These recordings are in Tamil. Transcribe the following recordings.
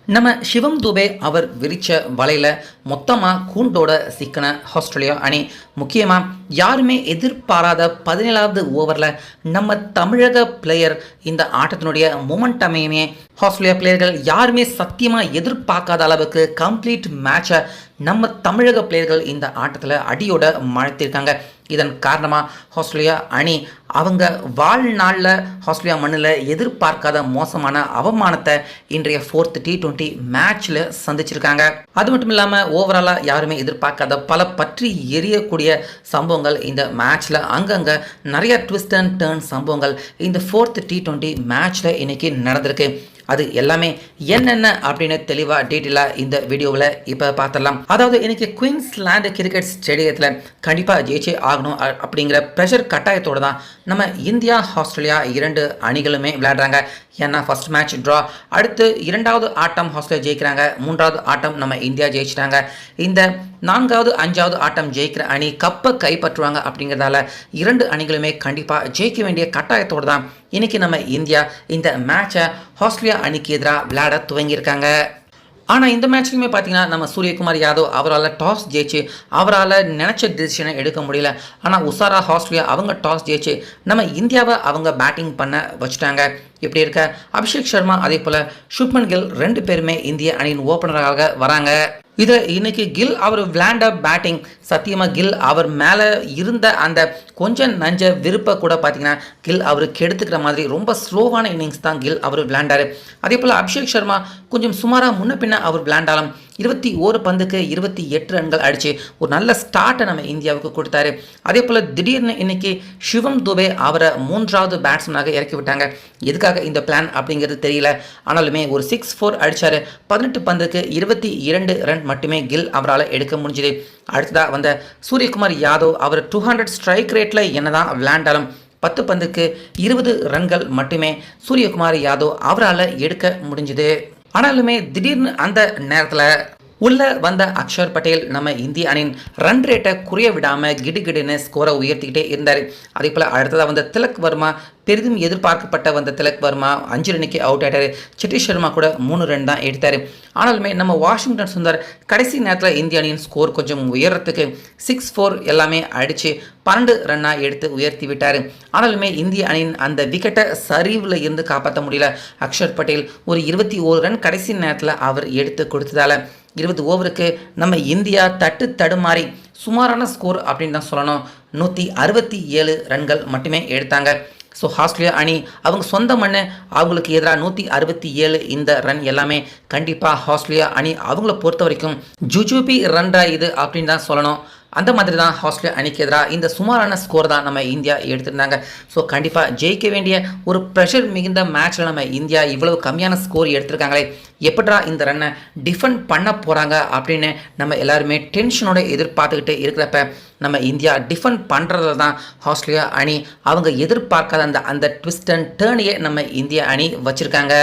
நம்ம சிவம் துபே அவர் விரிச்ச வலையில் மொத்தமாக கூண்டோட சிக்கின ஆஸ்திரேலியா அணி. முக்கியமாக யாருமே எதிர்பாராத 17வது ஓவரில் நம்ம தமிழக பிளேயர் இந்த ஆட்டத்தினுடைய மொமெண்டமையுமே ஆஸ்திரேலியா பிளேயர்கள் யாருமே சத்தியமாக எதிர்பார்க்காத அளவுக்கு கம்ப்ளீட் மேட்சை நம்ம தமிழக பிளேயர்கள் இந்த ஆட்டத்தில் அடியோட மழைத்திருக்காங்க. இதன் காரணமாக ஆஸ்திரேலியா அணி அவங்க வாழ்நாளில் ஆஸ்திரேலியா மண்ணில் எதிர்பார்க்காத மோசமான அவமானத்தை இன்றைய 4th T20 மேட்ச்சில் சந்திச்சிருக்காங்க. அது மட்டும் இல்லாமல் ஓவராலாக யாருமே எதிர்பார்க்காத பல பற்றி எரியக்கூடிய சம்பவங்கள் இந்த மேட்ச்சில் அங்கங்கே நிறைய ட்விஸ்ட் அண்ட் டர்ன் சம்பவங்கள் இந்த 4th T20 மேட்ச்சில் இன்னைக்கு நடந்திருக்கு. அது எல்லாமே என்னென்ன அப்படின்னு தெளிவாக டீட்டெயிலாக இந்த வீடியோவில் இப்போ பார்த்துடலாம். அதாவது இன்னைக்கு குயின்ஸ்லாந்து கிரிக்கெட் ஸ்டேடியத்தில் கண்டிப்பாக ஜெயிச்சே ஆகணும் அப்படிங்கிற ப்ரெஷர் கட்டாயத்தோடு தான் நம்ம இந்தியா ஆஸ்திரேலியா இரண்டு அணிகளுமே விளையாடுறாங்க. ஏன்னா ஃபர்ஸ்ட் மேட்ச் ட்ரா, அடுத்து இரண்டாவது ஆட்டம் ஆஸ்திரேலியா ஜெயிக்கிறாங்க, மூன்றாவது ஆட்டம் நம்ம இந்தியா ஜெயிச்சிட்டாங்க. இந்த நான்காவது அஞ்சாவது ஆட்டம் ஜெயிக்கிற அணி கப்பை கைப்பற்றுவாங்க. அப்படிங்கிறதால இரண்டு அணிகளுமே கண்டிப்பாக ஜெயிக்க வேண்டிய கட்டாயத்தோடு தான் இன்னைக்கு நம்ம இந்தியா இந்த மேட்சை ஆஸ்திரேலியா அணிக்கு எதிராக விளையாட துவங்கியிருக்காங்க. ஆனால் இந்த மேட்ச்லையுமே பார்த்தீங்கன்னா நம்ம சூரியகுமார் யாதவ் அவரால் டாஸ் ஜெயிச்சு அவரால் நினச்ச டிசிஷனை எடுக்க முடியல. ஆனால் உஷாரா ஆஸ்திரேலியா அவங்க டாஸ் ஜெயிச்சு நம்ம இந்தியாவை அவங்க பேட்டிங் பண்ண வச்சுட்டாங்க. இப்படி இருக்க அபிஷேக் சர்மா அதே போல் சுப்மன் கில் ரெண்டு பேருமே இந்திய அணியின் ஓப்பனராக வராங்க. இதில் இன்னைக்கு கில் அவர் விளையாண்ட பேட்டிங் சத்தியமாக கில் அவர் மேலே இருந்த அந்த கொஞ்சம் நஞ்ச விருப்பை கூட பார்த்தீங்கன்னா கில் அவருக்கு எடுத்துக்கிற மாதிரி ரொம்ப ஸ்லோவான இன்னிங்ஸ் தான் கில் அவர் விளையாண்டார். அதே போல் அபிஷேக் சர்மா கொஞ்சம் சுமாராக முன்ன பின்ன அவர் விளையாண்டாலும் 21 பந்துக்கு 28 ரன்கள் அடித்து ஒரு நல்ல ஸ்டார்ட்டை நம்ம இந்தியாவுக்கு கொடுத்தாரு. அதே போல் திடீர்னு இன்னைக்கு சிவம் துபே அவரை மூன்றாவது பேட்ஸ்மேனாக இறக்கி விட்டாங்க. எதுக்காக இந்த பிளான் அப்படிங்கிறது தெரியல. ஆனாலுமே ஒரு 6-4 அடித்தார். 18 பந்துக்கு 22 ரன் மட்டுமே கில் அவரால் எடுக்க முடிஞ்சுது. அடுத்ததாக வந்த சூரியகுமார் யாதவ் அவர் 200 ஸ்ட்ரைக் ரேட்டில் என்னதான் விளையாண்டாலும் 10 பந்துக்கு 20 ரன்கள் மட்டுமே சூரியகுமார் யாதவ் அவரால் எடுக்க முடிஞ்சுது. ஆனாலுமே திடீர்னு அந்த நேரத்தில் உள்ள வந்த அக்ஷர் பட்டேல் நம்ம இந்திய அணியின் ரன் ரேட்டை குறைய விடாமல் கிடுகிடுன்னு ஸ்கோரை உயர்த்திக்கிட்டே இருந்தார். அதே போல் அடுத்ததாக வந்த திலக் வர்மா, பெரிதும் எதிர்பார்க்கப்பட்ட வந்த திலக் வர்மா 5 ரன்னுக்கு அவுட் ஆகிட்டார். சிட்டிஷ் சர்மா கூட 3 ரன் தான் எடுத்தார். ஆனாலுமே நம்ம வாஷிங்டன் சுந்தர் கடைசி நேரத்தில் இந்திய அணியின் ஸ்கோர் கொஞ்சம் உயரத்துக்கு 6-4 எல்லாமே அடித்து 12 ரன்னாக எடுத்து உயர்த்தி விட்டார். ஆனாலுமே இந்திய அணியின் அந்த விக்கெட்டை சரிவில் இருந்து காப்பாற்ற முடியல. அக்ஷர் பட்டேல் ஒரு 21 ரன் கடைசி நேரத்தில் அவர் எடுத்து கொடுத்ததால 20 ஓவருக்கு நம்ம இந்தியா தடுமாறி சுமாரான ஸ்கோர் அப்படின்னு தான் சொல்லணும், 167 ரன்கள் மட்டுமே எடுத்தாங்க. ஸோ ஆஸ்திரேலியா அணி அவங்க சொந்த மண்ணு அவங்களுக்கு எதிராக 167 இந்த ரன் எல்லாமே கண்டிப்பாக ஆஸ்திரேலியா அணி அவங்கள பொறுத்த வரைக்கும் ஜுஜூபி ரன் இது அப்படின்னு தான் சொல்லணும். அந்த மாதிரி தான் ஆஸ்திரேலியா அணிக்கு எதிராக இந்த சுமாரான ஸ்கோர் தான் நம்ம இந்தியா எடுத்திருந்தாங்க. ஸோ கண்டிப்பாக ஜெயிக்க வேண்டிய ஒரு ப்ரெஷர் மிகுந்த மேட்ச்சில் நம்ம இந்தியா இவ்வளவு கம்மியான ஸ்கோர் எடுத்திருக்காங்களே, எப்படா இந்த ரன்னை டிஃபெண்ட் பண்ண போகிறாங்க அப்படின்னு நம்ம எல்லாருமே டென்ஷனோட எதிர்பார்த்துக்கிட்டு இருக்கிறப்ப நம்ம இந்தியா டிஃபெண்ட் பண்ணுறதுல தான் ஆஸ்திரேலியா அணி அவங்க எதிர்பார்க்காத அந்த ட்விஸ்ட் அண்ட் டேர்னையே நம்ம இந்திய அணி வச்சுருக்காங்க.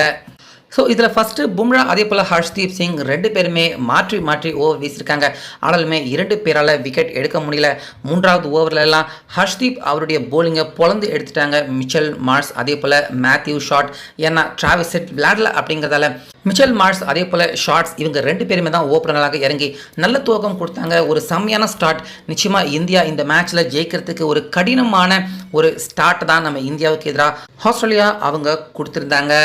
ஸோ இதில் ஃபஸ்ட்டு பும்ரா அதே போல் ஹர்ஷ்தீப் சிங் ரெண்டு பேருமே மாற்றி ஓவர் வீசியிருக்காங்க. ஆனாலுமே 2 பேரால் விக்கெட் எடுக்க முடியல. மூன்றாவது ஓவர்லெல்லாம் ஹர்ஷ்தீப் அவருடைய போலிங்கை பொழந்து எடுத்துட்டாங்க. மிச்சல் மார்ஸ் அதே போல் மேத்யூ ஷாட், ஏன்னா டிராவிஸ் ஹெட் விளையாடல அப்படிங்கிறதால மிச்சல் மார்ஸ் அதே போல் ஷார்ட்ஸ் இவங்க 2 பேருமே தான் ஓப்பனராக இறங்கி நல்ல துவக்கம் கொடுத்தாங்க. ஒரு செம்மையான ஸ்டார்ட். நிச்சயமாக இந்தியா இந்த மேட்ச்சில் ஜெயிக்கிறதுக்கு ஒரு கடினமான ஒரு ஸ்டார்ட் தான் நம்ம இந்தியாவுக்கு எதிராக ஆஸ்திரேலியா அவங்க கொடுத்துருந்தாங்க.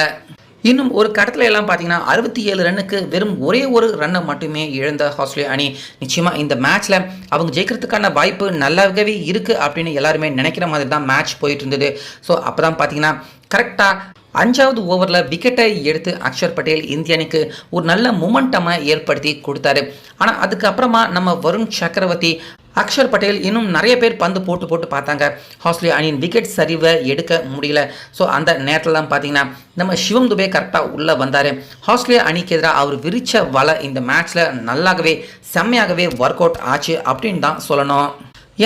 இன்னும் ஒரு கட்டத்தில் எல்லாம் பார்த்தீங்கன்னா 67 ரன்னுக்கு வெறும் ஒரே ஒரு ரன்னை மட்டுமே இழந்த ஆஸ்திரேலியா அணி நிச்சயமாக இந்த மேட்ச்சில் அவங்க ஜெயிக்கிறதுக்கான வாய்ப்பு நல்லாவே இருக்குது அப்படின்னு எல்லாருமே நினைக்கிற மாதிரி தான் மேட்ச் போயிட்டு இருந்தது. ஸோ அப்போ தான் பார்த்தீங்கன்னா கரெக்டாக 5வது ஓவரில் விக்கெட்டை எடுத்து அக்ஷர் பட்டேல் இந்திய அணிக்கு ஒரு நல்ல மொமெண்டமாக ஏற்படுத்தி கொடுத்தாரு. ஆனால் அதுக்கப்புறமா நம்ம வருண் சக்கரவர்த்தி, அக்ஷர் பட்டேல் இன்னும் நிறைய பேர் பந்து போட்டு பார்த்தாங்க. ஆஸ்திரேலியா அணியின் விக்கெட் சரிவை எடுக்க முடியல. ஸோ அந்த நேரத்தில் தான் பார்த்தீங்கன்னா நம்ம சிவம் துபே கரெக்டாக உள்ளே வந்தார். ஆஸ்திரேலியா அணிக்கு எதிராக அவர் விரிச்ச வலை இந்த மேட்ச்சில் நல்லாகவே செம்மையாகவே ஒர்க் அவுட் ஆச்சு அப்படின்னு தான் சொல்லணும்.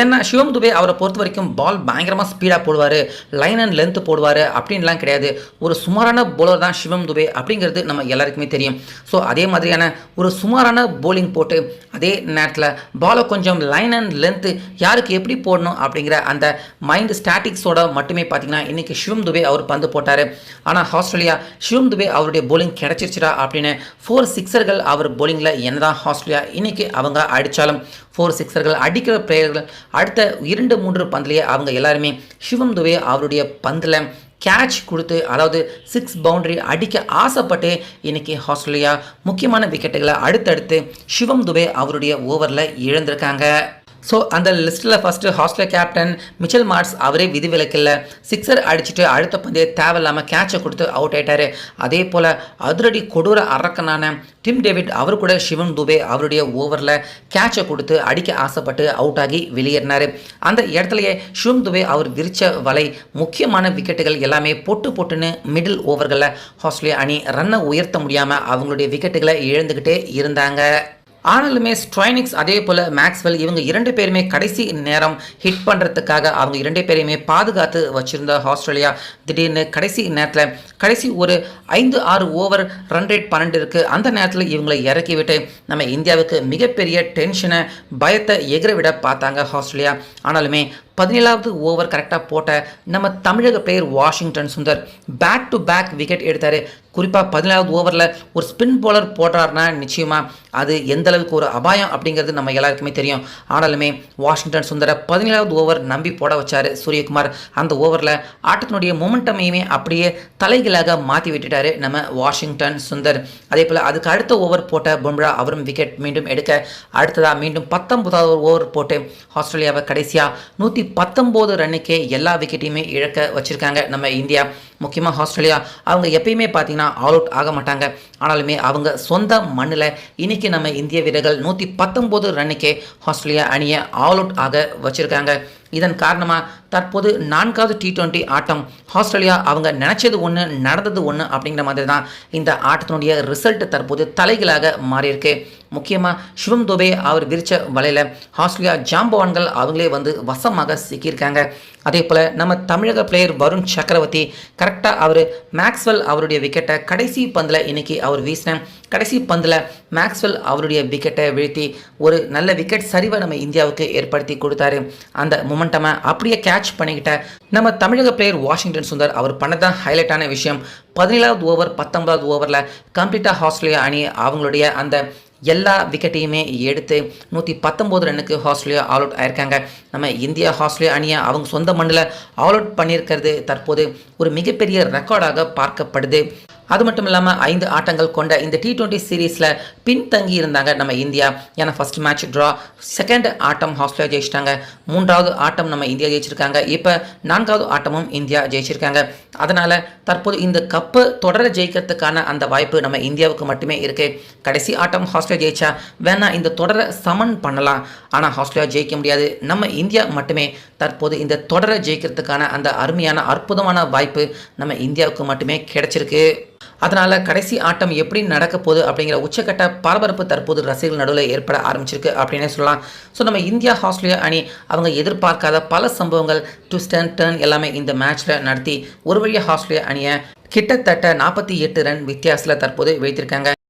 ஏன்னா சிவம் துபே அவரை பொறுத்த வரைக்கும் பால் பயங்கரமாக ஸ்பீடாக போடுவார், லைன் அண்ட் லென்த் போடுவார் அப்படின்லாம் கிடையாது. ஒரு சுமாரான போலர் தான் சிவம் துபே அப்படிங்கிறது நம்ம எல்லாருக்குமே தெரியும். ஸோ அதே மாதிரியான ஒரு சுமாரான போலிங் போட்டு அதே நேரத்தில் பாலை கொஞ்சம் லைன் அண்ட் லென்த்து யாருக்கு எப்படி போடணும் அப்படிங்கிற அந்த மைண்ட் ஸ்டாட்டிக்ஸோட மட்டுமே பார்த்தீங்கன்னா இன்றைக்கி சிவம் துபே அவர் பந்து போட்டார். ஆனால் ஆஸ்திரேலியா சிவம் துபே அவருடைய போலிங் கிடச்சிருச்சுடா அப்படின்னு 4 சிக்ஸர்கள் அவர் போலிங்கில் என்னதான் ஆஸ்திரேலியா இன்றைக்கி அவங்க அடித்தாலும் 4 சிக்ஸர்கள் அடிக்கிற பிளேயர்கள் அடுத்த 2-3 பந்திலேயே அவங்க எல்லாருமே சிவம் துபே அவருடைய பந்தில் கேட்ச் கொடுத்து, அதாவது 6 பவுண்டரி அடிக்க ஆசைப்பட்டு இன்றைக்கி ஆஸ்திரேலியா முக்கியமான விக்கெட்டுகளை அடுத்தடுத்து சிவம் துபே அவருடைய ஓவரில் இழந்திருக்காங்க. ஸோ அந்த லிஸ்ட்டில் first Australia captain Mitchell marts அவரே விதிவிலக்கில்லை, சிக்ஸர் அடிச்சுட்டு அடுத்த பந்தே தேவையில்லாமல் கேட்சை கொடுத்து அவுட் ஆகிட்டார். அதே போல் அதிரடி கொடூர அரக்கனான டிம் டேவிட் அவர் கூட சிவம் துபே அவருடைய ஓவரில் கேட்சை கொடுத்து அடிக்க ஆசைப்பட்டு அவுட் ஆகி வெளியேறினார். அந்த இடத்துலையே சிவம் துபே அவர் விரித்த வலை முக்கியமான விக்கெட்டுகள் எல்லாமே பொட்டுன்னு மிடில் ஓவர்களில் ஆஸ்திரேலியா அணி ரன்னை உயர்த்த முடியாமல் அவங்களுடைய விக்கெட்டுகளை இழந்துக்கிட்டே இருந்தாங்க. ஆனாலுமே ஸ்ட்ரைனிக்ஸ் அதே போல் மேக்ஸ்வெல் இவங்க 2 பேருமே கடைசி நேரம் ஹிட் பண்ணுறதுக்காக அவங்க 2 பேரையுமே பாதுகாத்து வச்சுருந்த ஆஸ்திரேலியா திடீர்னு கடைசி நேரத்தில் கடைசி ஒரு 5-6 ஓவர் ரன் ரேட் 12 இருக்குது. அந்த நேரத்தில் இவங்களை இறக்கி விட்டு நம்ம இந்தியாவுக்கு மிகப்பெரிய டென்ஷனை பயத்தை எகிற விட பார்த்தாங்க ஆஸ்திரேலியா. ஆனாலுமே 17வது ஓவர் கரெக்டாக போட்ட நம்ம தமிழக player Washington Sundar back to back wicket எடுத்தார். குறிப்பாக 17வது ஓவரில் ஒரு ஸ்பின் பவுலர் போடுறாருன்னா நிச்சயமாக அது எந்த அளவுக்கு ஒரு அபாயம் அப்படிங்கிறது நம்ம எல்லாருக்குமே தெரியும். ஆனாலுமே வாஷிங்டன் சுந்தரை 17வது ஓவர் நம்பி போட வச்சார் சூரியகுமார். அந்த ஓவரில் ஆட்டத்தினுடைய மொமெண்டமையுமே அப்படியே தலைகளாக மாற்றி விட்டுட்டார் நம்ம வாஷிங்டன் சுந்தர். அதே போல் அதுக்கு அடுத்த ஓவர் போட்ட பும்ரா அவரும் விக்கெட் மீண்டும் எடுக்க அடுத்ததாக மீண்டும் 19வது ஓவர் போட்டு ஆஸ்திரேலியாவை கடைசியாக 119 ரன்னுக்கே எல்லா விக்கெட்டையுமே இழக்க வச்சுருக்காங்க நம்ம இந்தியா. முக்கியமாக ஆஸ்திரேலியா அவங்க எப்பயுமே பார்த்தீங்கன்னா ஆல் அவுட் ஆக மாட்டாங்க. ஆனாலுமே அவங்க சொந்த மண்ணில் இன்றைக்கி நம்ம இந்திய வீரர்கள் 119 ரன்னுக்கே ஆஸ்திரேலியா அணியை ஆல் அவுட் ஆக வச்சுருக்காங்க. இதன் காரணமாக தற்போது 4வது T20 ஆட்டம் ஆஸ்திரேலியா அவங்க நினச்சது ஒன்று நடந்தது ஒன்று அப்படிங்கிற மாதிரி தான் இந்த ஆட்டத்தினுடைய ரிசல்ட் தற்போது தலைகளாக மாறியிருக்கு. முக்கியமாக சிவம் துபே அவர் விரிச்ச வலையில் ஆஸ்திரேலியா ஜாம்பவான்கள் அவங்களே வந்து வசமாக சிக்கியிருக்காங்க. அதே போல் நம்ம தமிழக பிளேயர் வருண் சக்கரவர்த்தி கரெக்டாக அவர் மேக்ஸ்வெல் அவருடைய விக்கெட்டை கடைசி பந்தில் இன்றைக்கி அவர் வீசின கடைசி பந்தில் மேக்ஸ்வெல் அவருடைய விக்கெட்டை வீழ்த்தி ஒரு நல்ல விக்கெட் சரிவை நம்ம இந்தியாவுக்கு ஏற்படுத்தி கொடுத்தாரு. அந்த மொமெண்டமை அப்படியே கேட்ச் பண்ணிக்கிட்ட நம்ம தமிழக பிளேயர் வாஷிங்டன் சுந்தர் அவர் பண்ணதான் ஹைலைட்டான விஷயம். 17வது ஓவர் 19வது ஓவரில் கம்ப்ளீட்டாக ஆஸ்திரேலியா அணி அவங்களுடைய அந்த எல்லா விக்கெட்டையுமே எடுத்து 119 ரன்னுக்கு ஆஸ்திரேலியா ஆல் அவுட் ஆயிருக்காங்க. நம்ம இந்தியா ஆஸ்திரேலியா அணியை அவங்க சொந்த மண்ணில் ஆல் அவுட் பண்ணியிருக்கிறது தற்போது ஒரு மிகப்பெரிய ரெக்கார்டாக பார்க்கப்படுது. அது மட்டும் இல்லாமல் 5 ஆட்டங்கள் கொண்ட இந்த T20 சீரீஸில் பின்தங்கி இருந்தாங்க நம்ம இந்தியா. ஏன்னா ஃபர்ஸ்ட் மேட்ச் ட்ரா, செகண்ட் ஆட்டம் ஆஸ்திரேலியா ஜெயிச்சிட்டாங்க, 3வது ஆட்டம் நம்ம இந்தியா ஜெயிச்சிருக்காங்க, இப்போ 4வது ஆட்டமும் இந்தியா ஜெயிச்சிருக்காங்க. அதனால் தற்போது இந்த கப்பை தொடர ஜெயிக்கிறதுக்கான அந்த வாய்ப்பு நம்ம இந்தியாவுக்கு மட்டுமே இருக்குது. கடைசி ஆட்டம் ஆஸ்திரேலியா ஜெயிச்சா வேணா இந்த தொடரை சமன் பண்ணலாம், ஆனால் ஆஸ்திரேலியா ஜெயிக்க முடியாது. நம்ம இந்தியா மட்டுமே தற்போது இந்த தொடரை ஜெயிக்கிறதுக்கான அந்த அருமையான அற்புதமான வாய்ப்பு நம்ம இந்தியாவுக்கு மட்டுமே கிடைச்சிருக்கு. அதனால் கடைசி ஆட்டம் எப்படி நடக்க போகுது அப்படிங்கிற உச்சக்கட்ட பரபரப்பு தற்போது ரசிகர்கள் நடுவில் ஏற்பட ஆரம்பிச்சிருக்கு அப்படின்னே சொல்லலாம். ஸோ நம்ம இந்தியா ஆஸ்திரேலியா அணி அவங்க எதிர்பார்க்காத பல சம்பவங்கள் ட்விஸ்ட் அண்ட் டர்ன் எல்லாமே இந்த மேட்ச்சில் நடத்தி ஒரு வழியாக ஆஸ்திரேலியா அணியை கிட்டத்தட்ட 48 ரன் வித்தியாசத்தில் தற்போது வைத்திருக்காங்க.